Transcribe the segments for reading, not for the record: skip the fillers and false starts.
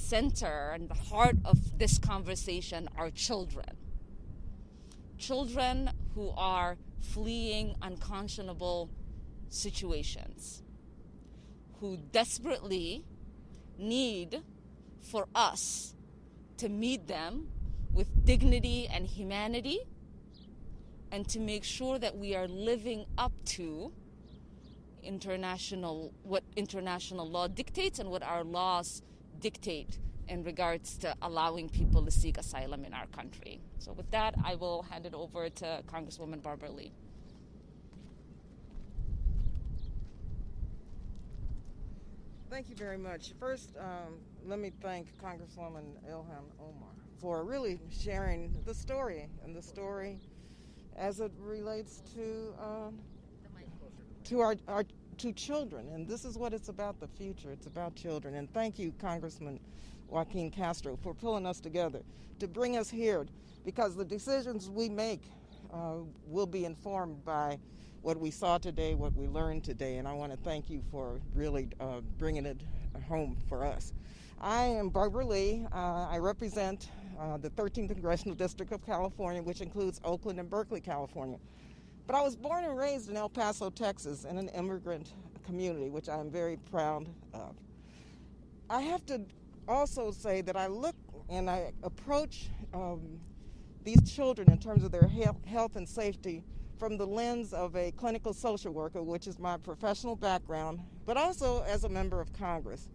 center and the heart of this conversation are children. Children who are fleeing unconscionable situations, who desperately need for us to meet them with dignity and humanity, and to make sure that we are living up to what international law dictates and what our laws dictate in regards to allowing people to seek asylum in our country. So with that, I will hand it over to Congresswoman Barbara Lee. Thank you very much. First, let me thank Congresswoman Ilhan Omar for really sharing the story, and the story as it relates to our children. And this is what it's about, the future. It's about children. And thank you, Congressman Joaquin Castro, for pulling us together to bring us here, because the decisions we make will be informed by what we saw today, what we learned today. And I want to thank you for really bringing it home for us. I am Barbara Lee. I represent the 13th Congressional District of California, which includes Oakland and Berkeley, California. But I was born and raised in El Paso, Texas, in an immigrant community, which I am very proud of. I have to also say that I look and I approach these children in terms of their health and safety from the lens of a clinical social worker, which is my professional background, but also as a member of Congress.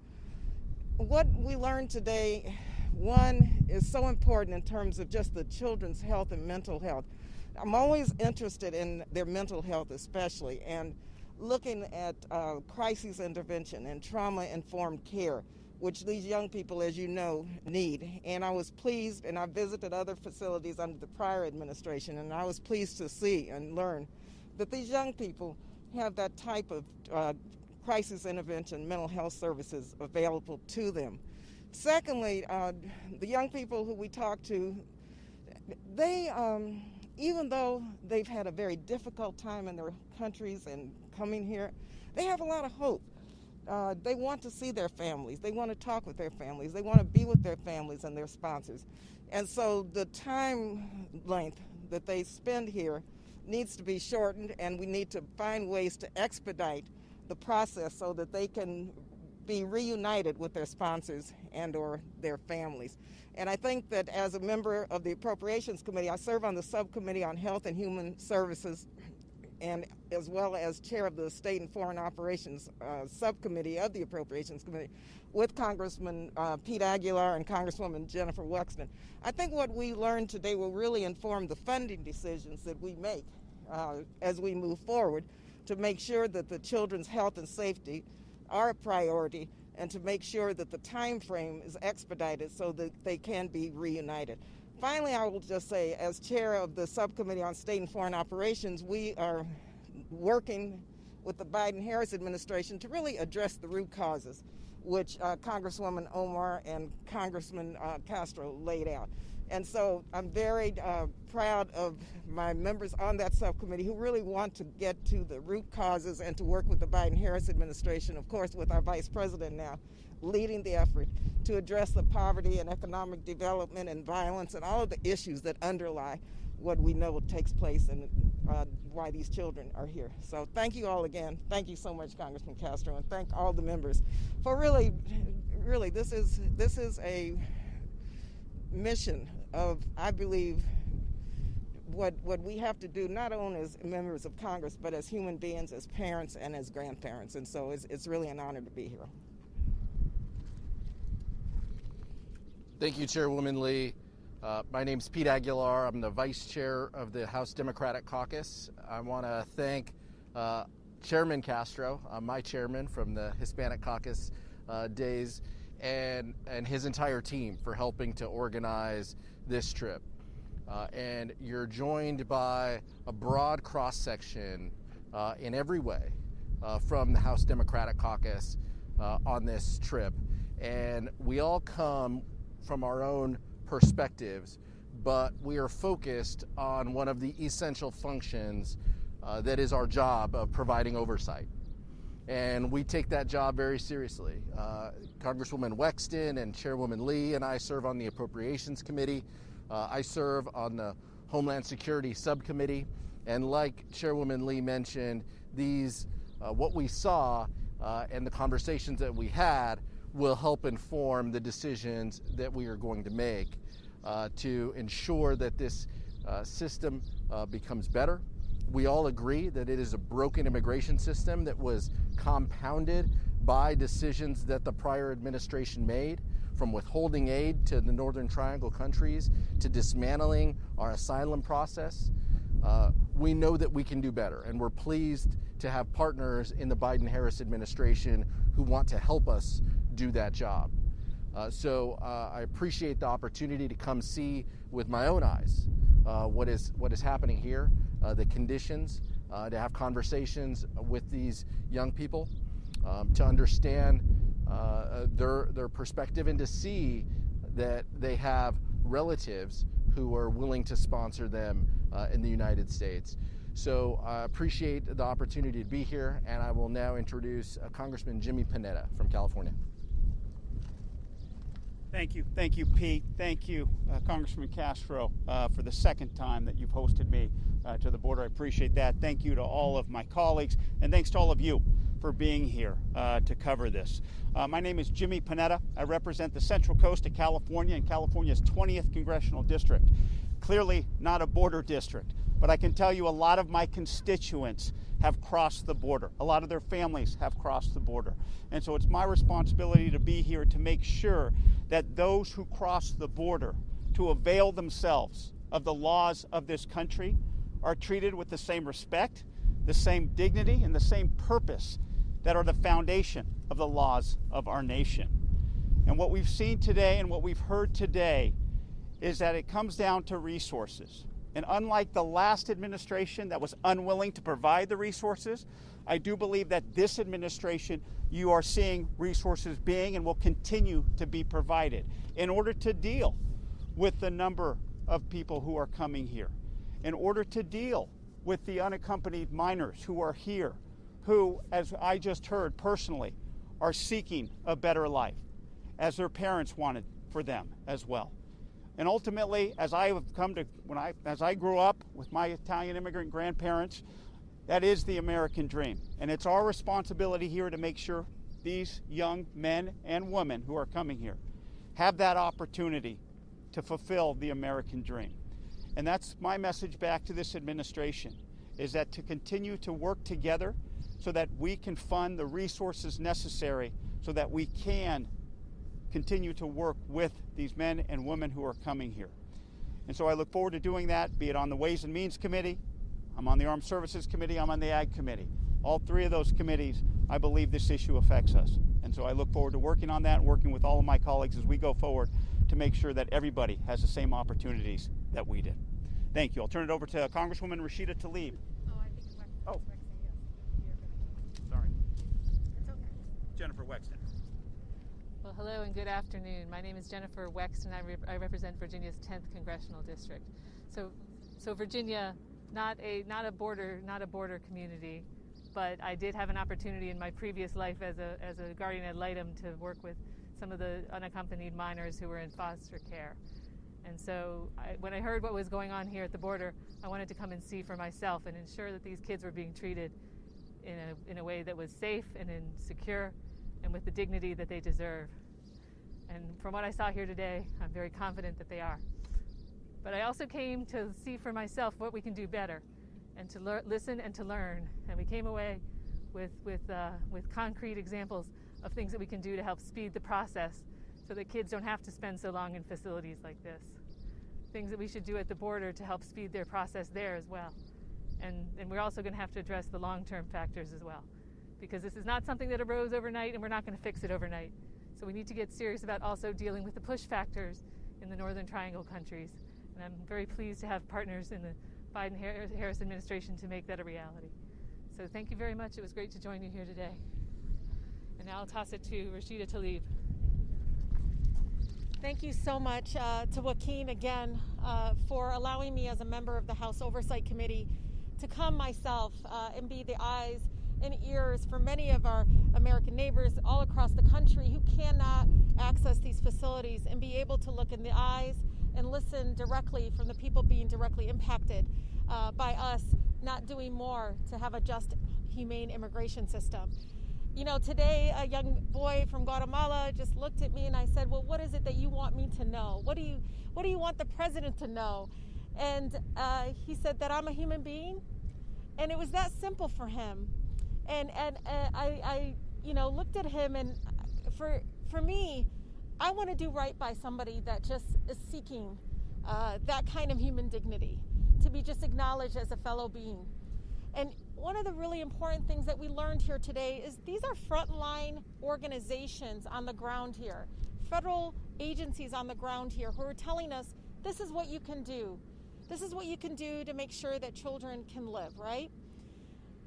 What we learned today, one, is so important in terms of just the children's health and mental health. I'm always interested in their mental health especially, and looking at crisis intervention and trauma-informed care, which these young people, as you know, need. And I was pleased, and I visited other facilities under the prior administration, and I was pleased to see and learn that these young people have that type of crisis intervention mental health services available to them. Secondly, the young people who we talked to, they, even though they've had a very difficult time in their countries and coming here, they have a lot of hope. They want to see their families. They want to talk with their families. They want to be with their families and their sponsors. And so the time length that they spend here needs to be shortened, and we need to find ways to expedite the process so that they can be reunited with their sponsors and or their families. And I think that as a member of the Appropriations Committee, I serve on the Subcommittee on Health and Human Services, and as well as chair of the State and Foreign Operations Subcommittee of the Appropriations Committee with Congressman Pete Aguilar and Congresswoman Jennifer Wexton. I think what we learned today will really inform the funding decisions that we make as we move forward, to make sure that the children's health and safety are a priority, and to make sure that the time frame is expedited so that they can be reunited. Finally, I will just say, as chair of the Subcommittee on State and Foreign Operations, we are working with the Biden-Harris administration to really address the root causes, which Congresswoman Omar and Congressman Castro laid out. And so I'm very proud of my members on that subcommittee who really want to get to the root causes and to work with the Biden-Harris administration, of course, with our Vice President now leading the effort to address the poverty and economic development and violence and all of the issues that underlie what we know takes place and why these children are here. So thank you all again. Thank you so much, Congressman Castro, and thank all the members for really, this is a mission of, I believe, what we have to do, not only as members of Congress, but as human beings, as parents, and as grandparents. And so it's really an honor to be here. Thank you, Chairwoman Lee. My name's Pete Aguilar. I'm the Vice Chair of the House Democratic Caucus. I want to thank Chairman Castro, my chairman from the Hispanic Caucus days, and his entire team for helping to organize this trip. And you're joined by a broad cross-section in every way from the House Democratic Caucus on this trip. And we all come from our own perspectives, but we are focused on one of the essential functions that is our job of providing oversight. and we take that job very seriously. Congresswoman Wexton and Chairwoman Lee and I serve on the Appropriations Committee. I serve on the Homeland Security Subcommittee, and like Chairwoman Lee mentioned, what we saw and the conversations that we had will help inform the decisions that we are going to make to ensure that this system becomes better. We all agree that it is a broken immigration system that was compounded by decisions that the prior administration made, from withholding aid to the Northern Triangle countries to dismantling our asylum process. We know that we can do better, and we're pleased to have partners in the Biden-Harris administration who want to help us do that job. So I appreciate the opportunity to come see with my own eyes what is happening here, the conditions, to have conversations with these young people, to understand their perspective, and to see that they have relatives who are willing to sponsor them in the United States. So I appreciate the opportunity to be here, and I will now introduce Congressman Jimmy Panetta from California. Thank you, Pete. Thank you, Congressman Castro, for the second time that you've hosted me to the border. I appreciate that. Thank you to all of my colleagues, and thanks to all of you for being here to cover this. My name is Jimmy Panetta. I represent the Central Coast of California and California's 20th Congressional District. Clearly not a border district, but I can tell you a lot of my constituents have crossed the border. A lot of their families have crossed the border. And so it's my responsibility to be here to make sure that those who cross the border to avail themselves of the laws of this country are treated with the same respect, the same dignity, and the same purpose that are the foundation of the laws of our nation. And what we've seen today and what we've heard today is that it comes down to resources. And unlike the last administration that was unwilling to provide the resources, I do believe that this administration, you are seeing resources being and will continue to be provided in order to deal with the number of people who are coming here, in order to deal with the unaccompanied minors who are here, who, as I just heard personally, are seeking a better life, as their parents wanted for them as well. And ultimately, as I have come to, as I grew up with my Italian immigrant grandparents, that is the American dream. And it's our responsibility here to make sure these young men and women who are coming here have that opportunity to fulfill the American dream. And that's my message back to this administration, is that to continue to work together so that we can fund the resources necessary so that we can continue to work with these men and women who are coming here. And so I look forward to doing that, be it on the Ways and Means Committee, I'm on the Armed Services Committee, I'm on the Ag Committee. All three of those committees, I believe this issue affects us. And so I look forward to working on that and working with all of my colleagues as we go forward to make sure that everybody has the same opportunities that we did. Thank you. I'll turn it over to Congresswoman Rashida Tlaib. Sorry. It's okay. Jennifer Wexton. Well, hello and good afternoon. My name is Jennifer Wexton. I represent Virginia's 10th Congressional District. So Virginia, not a border community, but I did have an opportunity in my previous life as a guardian ad litem to work with some of the unaccompanied minors who were in foster care. And so when I heard what was going on here at the border, I wanted to come and see for myself and ensure that these kids were being treated in a way that was safe and secure and with the dignity that they deserve. And from what I saw here today, I'm very confident that they are. But I also came to see for myself what we can do better and to listen and to learn. And we came away with concrete examples of things that we can do to help speed the process so that kids don't have to spend so long in facilities like this. Things that we should do at the border to help speed their process there as well. And we're also going to have to address the long-term factors as well, because this is not something that arose overnight and we're not going to fix it overnight. So we need to get serious about also dealing with the push factors in the Northern Triangle countries. And I'm very pleased to have partners in the Biden-Harris administration to make that a reality. So thank you very much. It was great to join you here today. And now I'll toss it to Rashida Tlaib. Thank you so much to Joaquin again for allowing me as a member of the House Oversight Committee to come myself and be the eyes and ears for many of our American neighbors all across the country who cannot access these facilities and be able to look in the eyes and listen directly from the people being directly impacted by us not doing more to have a just, humane immigration system. You know, today a young boy from Guatemala just looked at me and I said, well, what is it that you want me to know? What do you want the president to know? And he said that I'm a human being, and it was that simple for him. And I you know, looked at him, and for me, I want to do right by somebody that just is seeking that kind of human dignity, to be just acknowledged as a fellow being. And one of the really important things that we learned here today is these are frontline organizations on the ground here, federal agencies on the ground here who are telling us this is what you can do. This is what you can do to make sure that children can live, right?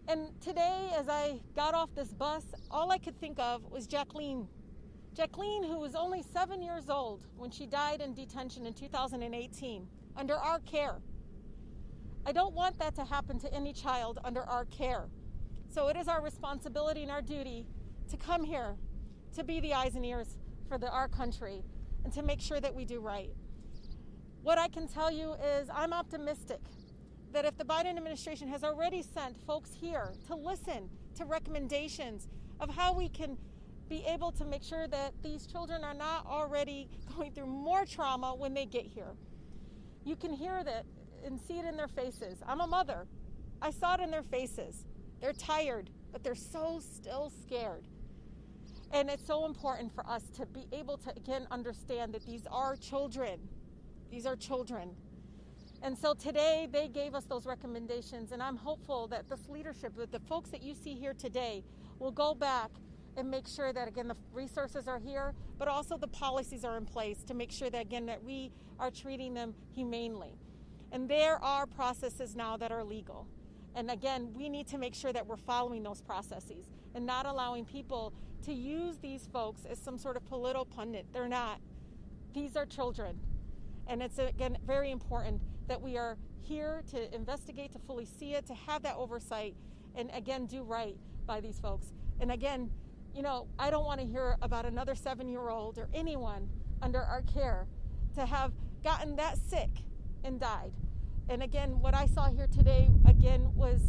And today, as I got off this bus, all I could think of was Jacqueline. Jacqueline, who was only 7 years old when she died in detention in 2018, under our care. I don't want that to happen to any child under our care. So it is our responsibility and our duty to come here, to be the eyes and ears for our country, and to make sure that we do right. What I can tell you is I'm optimistic that if the Biden administration has already sent folks here to listen to recommendations of how we can be able to make sure that these children are not already going through more trauma when they get here. You can hear that and see it in their faces. I'm a mother. I saw it in their faces. They're tired, but they're so still scared. And it's so important for us to be able to, again, understand that these are children. These are children. And so today they gave us those recommendations, and I'm hopeful that this leadership, that the folks that you see here today, will go back and make sure that, again, the resources are here, but also the policies are in place to make sure that, again, that we are treating them humanely. And there are processes now that are legal. And again, we need to make sure that we're following those processes and not allowing people to use these folks as some sort of political pundit. They're not. These are children. And it's, again, very important that we are here to investigate, to fully see it, to have that oversight, and again, do right by these folks. And again, you know, I don't want to hear about another 7-year-old or anyone under our care to have gotten that sick and died. And again, what I saw here today, again, was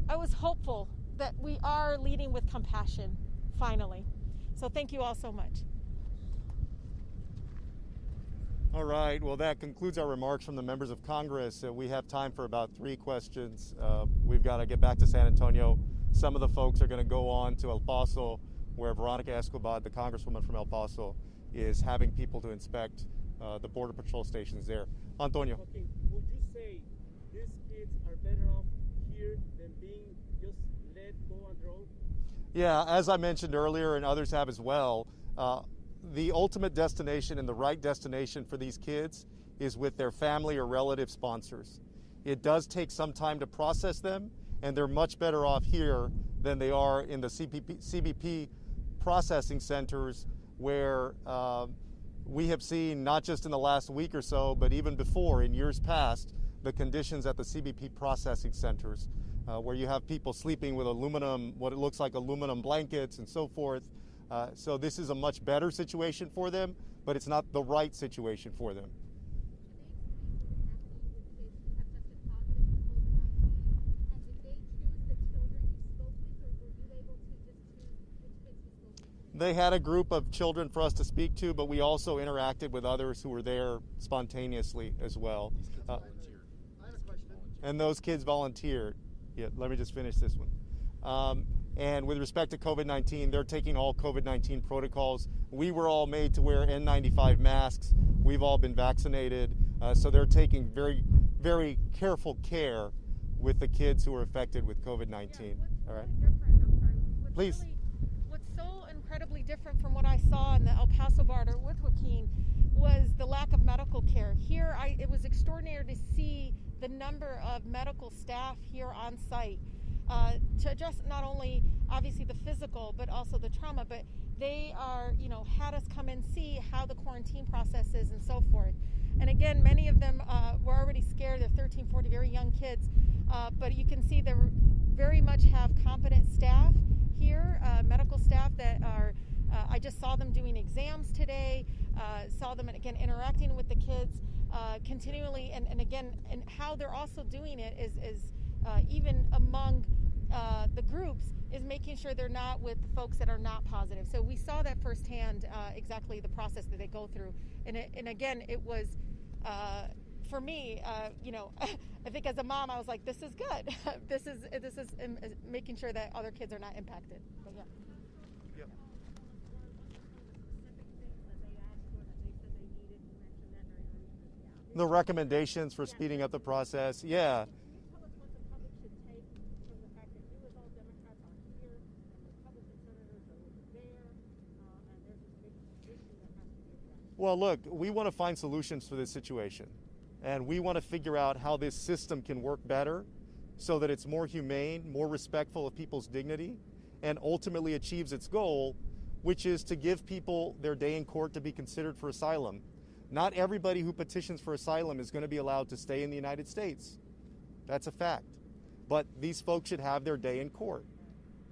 I was hopeful that we are leading with compassion, finally. So thank you all so much. All right, well, that concludes our remarks from the members of Congress. We have time for about 3 questions. We've got to get back to San Antonio. Some of the folks are going to go on to El Paso, where Veronica Escobar, the Congresswoman from El Paso, is having people to inspect the Border Patrol stations there. Antonio. Okay, would you say these kids are better off here than being just let go on their own? Yeah, as I mentioned earlier, and others have as well, the ultimate destination and the right destination for these kids is with their family or relative sponsors. It does take some time to process them, and they're much better off here than they are in the CBP processing centers, where we have seen, not just in the last week or so, but even before, in years past, the conditions at the CBP processing centers, where you have people sleeping with aluminum, what it looks like aluminum blankets and so forth. So this is a much better situation for them, but it's not the right situation for them. They had a group of children for us to speak to, but we also interacted with others who were there spontaneously as well. And those kids volunteered. Yeah, let me just finish this one. And with respect to COVID-19, they're taking all COVID-19 protocols. We were all made to wear N95 masks. We've all been vaccinated. So they're taking very, very careful care with the kids who are affected with COVID-19. All right. Please. What's so incredibly different from what I saw in the El Paso border with Joaquin was the lack of medical care. Here, it was extraordinary to see the number of medical staff here on site. To address not only obviously the physical but also the trauma, but they are, you know, had us come and see how the quarantine process is and so forth. And again, many of them were already scared. They're 13, 14, very young kids, but you can see they're very much have competent staff here, medical staff that are, I just saw them doing exams today, saw them again interacting with the kids continually, and again, and how they're also doing it is even among the groups is making sure they're not with folks that are not positive. So we saw that firsthand, exactly the process that they go through, and again, it was for me, you know, I think as a mom, I was like, this is good. this is making sure that other kids are not impacted. But yeah. Yep. The recommendations for speeding up the process, yeah. Well, look, we want to find solutions for this situation, and we want to figure out how this system can work better so that it's more humane, more respectful of people's dignity, and ultimately achieves its goal, which is to give people their day in court to be considered for asylum. Not everybody who petitions for asylum is going to be allowed to stay in the United States. That's a fact. But these folks should have their day in court.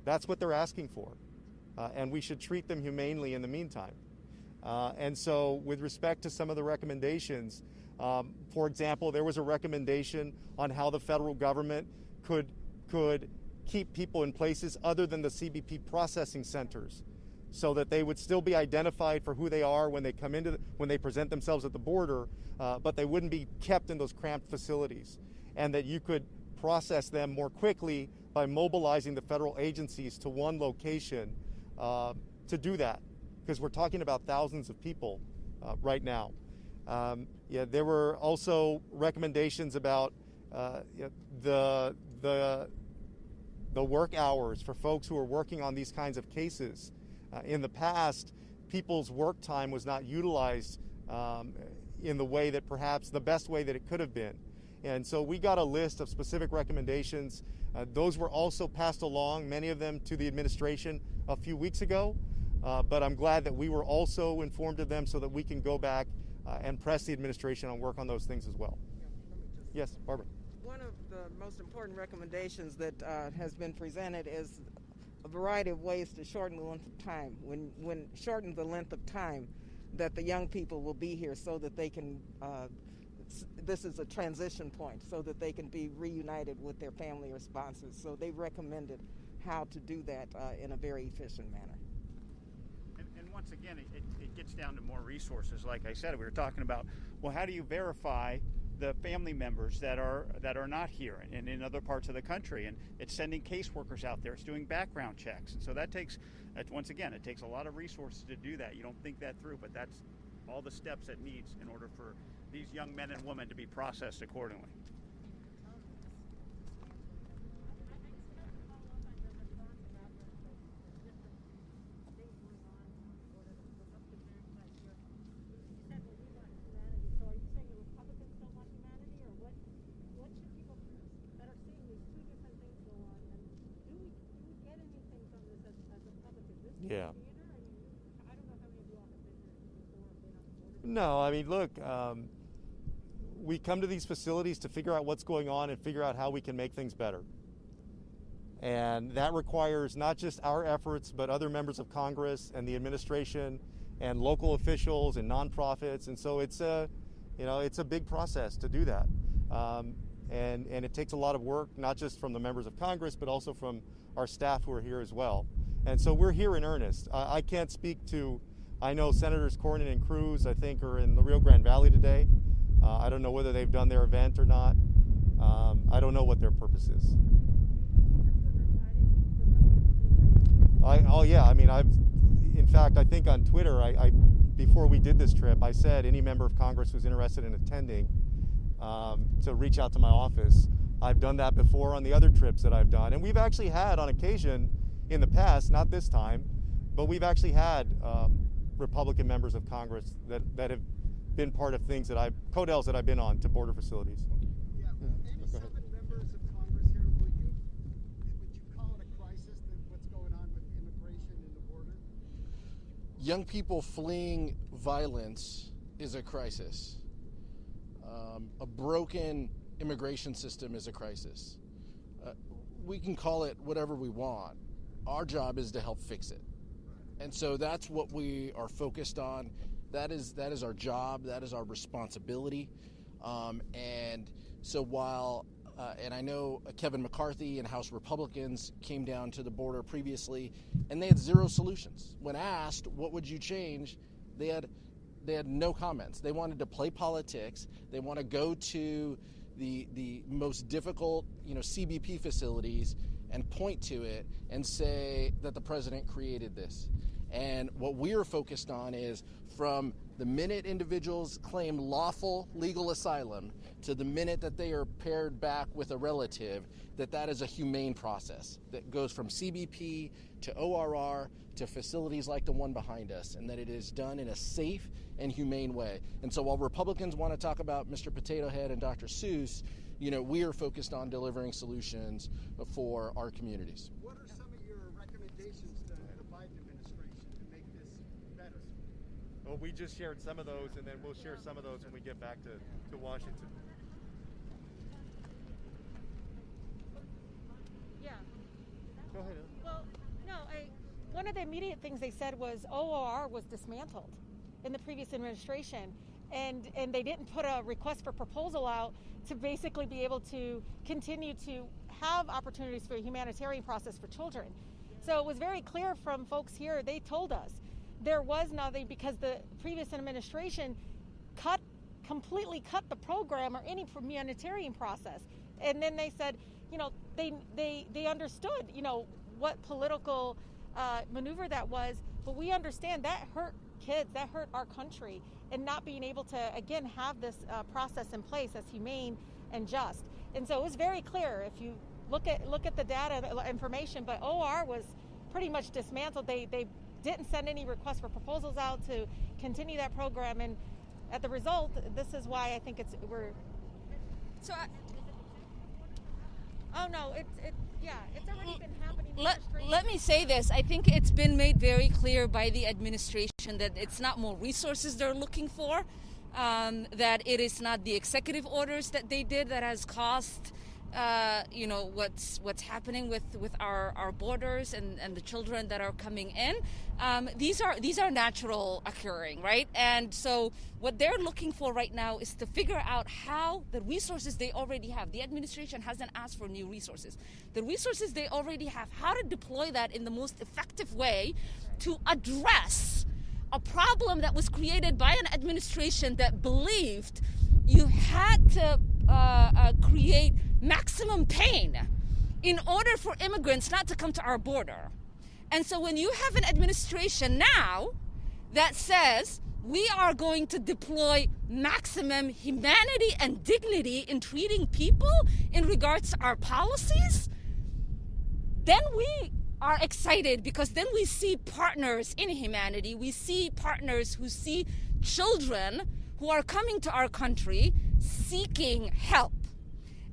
That's what they're asking for, and we should treat them humanely in the meantime. And so with respect to some of the recommendations, for example, there was a recommendation on how the federal government could keep people in places other than the CBP processing centers so that they would still be identified for who they are when they come when they present themselves at the border, but they wouldn't be kept in those cramped facilities, and that you could process them more quickly by mobilizing the federal agencies to one location to do that. Because we're talking about thousands of people right now. Yeah, there were also recommendations about the work hours for folks who are working on these kinds of cases. In the past, people's work time was not utilized in the way that perhaps the best way that it could have been. And so we got a list of specific recommendations. Those were also passed along, many of them to the administration a few weeks ago. But I'm glad that we were also informed of them so that we can go back and press the administration on work on those things as well. Yes, Barbara. One of the most important recommendations that has been presented is a variety of ways to shorten the length of time. Shorten the length of time that the young people will be here so that they can, this is a transition point, so that they can be reunited with their family or sponsors. So they recommended how to do that in a very efficient manner. Once again, it gets down to more resources. Like I said, we were talking about, well, how do you verify the family members that are not here and in other parts of the country? And it's sending caseworkers out there. It's doing background checks. And so that takes, once again, it takes a lot of resources to do that. You don't think that through, but that's all the steps it needs in order for these young men and women to be processed accordingly. Yeah. No, I mean, look, we come to these facilities to figure out what's going on and figure out how we can make things better. And that requires not just our efforts, but other members of Congress and the administration and local officials and nonprofits. And so it's a big process to do that. And it takes a lot of work, not just from the members of Congress, but also from our staff who are here as well. And so we're here in earnest. I can't speak to, I know Senators Cornyn and Cruz, I think, are in the Rio Grande Valley today. I don't know whether they've done their event or not. I don't know what their purpose is. In fact, I think on Twitter, before we did this trip, I said any member of Congress who's interested in attending to reach out to my office. I've done that before on the other trips that I've done. And we've actually had, on occasion, in the past, not this time, but we've actually had Republican members of Congress that have been part of things that CODELs that I've been on to border facilities. Yeah, 87 members of Congress here. Would you call it a crisis, what's going on with immigration and the border? Young people fleeing violence is a crisis. A broken immigration system is a crisis. we can call it whatever we want. Our job is to help fix it. And so that's what we are focused on. That is our job. That is our responsibility. And so while, and I know Kevin McCarthy and House Republicans came down to the border previously, and they had zero solutions. When asked, what would you change? They had no comments. They wanted to play politics. They want to go to the most difficult, CBP facilities and point to it and say that the president created this. And what we're focused on is from the minute individuals claim lawful legal asylum to the minute that they are paired back with a relative, that is a humane process that goes from CBP to ORR to facilities like the one behind us, and that it is done in a safe and humane way. And so while Republicans want to talk about Mr. Potato Head and Dr. Seuss, we are focused on delivering solutions for our communities. What are some of your recommendations to the Biden administration to make this better? Well, we just shared some of those, and then we'll share some of those when we get back to Washington. Yeah. Go ahead. Well, no, one of the immediate things they said was ORR was dismantled in the previous administration, and they didn't put a request for proposal out to basically be able to continue to have opportunities for a humanitarian process for children. So it was very clear from folks here, they told us there was nothing because the previous administration completely cut the program or any humanitarian process. And then they said, they understood, what political maneuver that was, but we understand that hurt kids, that hurt our country, and not being able to, again, have this process in place that's humane and just. And so it was very clear if you look at the data, the information, but OR was pretty much dismantled. They didn't send any requests for proposals out to continue that program, and at the result, this is why I think it's already been happening. Let me say this. I think it's been made very clear by the administration that it's not more resources they're looking for, that it is not the executive orders that they did that has caused what's happening with our borders and the children that are coming in. These are natural occurring, right? And so what they're looking for right now is to figure out how the resources they already have. The administration hasn't asked for new resources. The resources they already have, how to deploy that in the most effective way to address a problem that was created by an administration that believed you had to create maximum pain in order for immigrants not to come to our border. And so when you have an administration now that says we are going to deploy maximum humanity and dignity in treating people in regards to our policies, then we are excited because then we see partners in humanity. We see partners who see children who are coming to our country seeking help.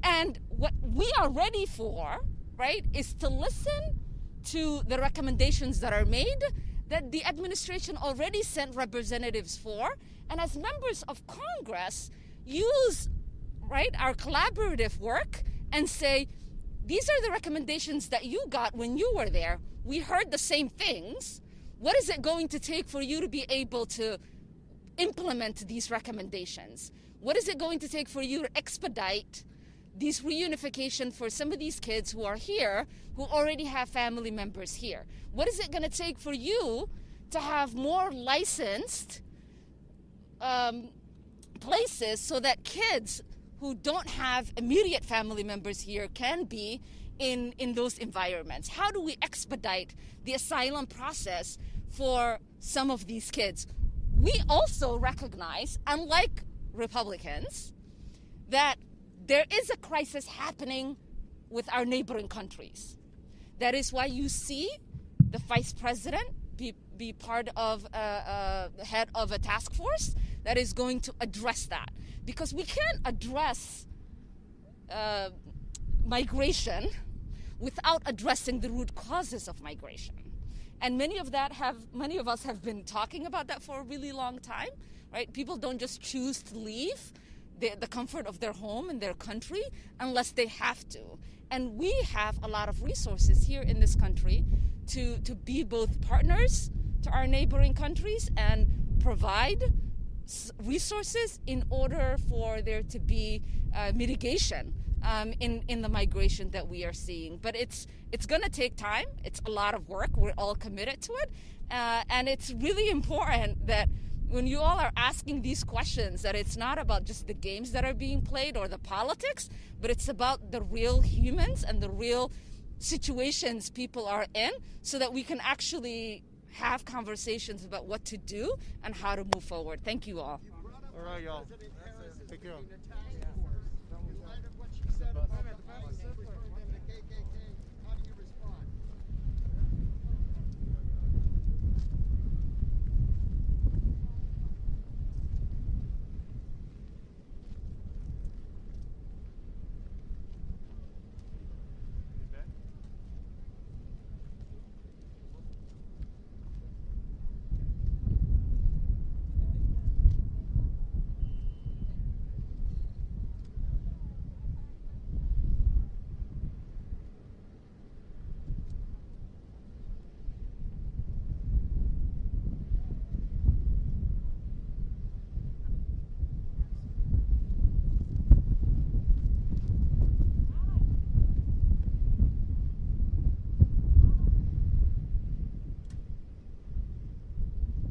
And what we are ready for, right, is to listen to the recommendations that are made that the administration already sent representatives for, and as members of Congress, use, right, our collaborative work and say, these are the recommendations that you got when you were there. We heard the same things. What is it going to take for you to be able to implement these recommendations? What is it going to take for you to expedite these reunification for some of these kids who are here, who already have family members here? What is it going to take for you to have more licensed places so that kids who don't have immediate family members here can be in those environments? How do we expedite the asylum process for some of these kids? We also recognize, unlike Republicans, that there is a crisis happening with our neighboring countries. That is why you see the vice president be part of the head of a task force that is going to address that. Because we can't address migration without addressing the root causes of migration. And many of us have been talking about that for a really long time, right? People don't just choose to leave. the comfort of their home and their country unless they have to. And we have a lot of resources here in this country to be both partners to our neighboring countries and provide resources in order for there to be mitigation in the migration that we are seeing. But it's going to take time. It's a lot of work. We're all committed to it. And it's really important that when you all are asking these questions, that it's not about just the games that are being played or the politics, but it's about the real humans and the real situations people are in, so that we can actually have conversations about what to do and how to move forward. Thank you all. All right, y'all. Take care. In light of what she said about the KKK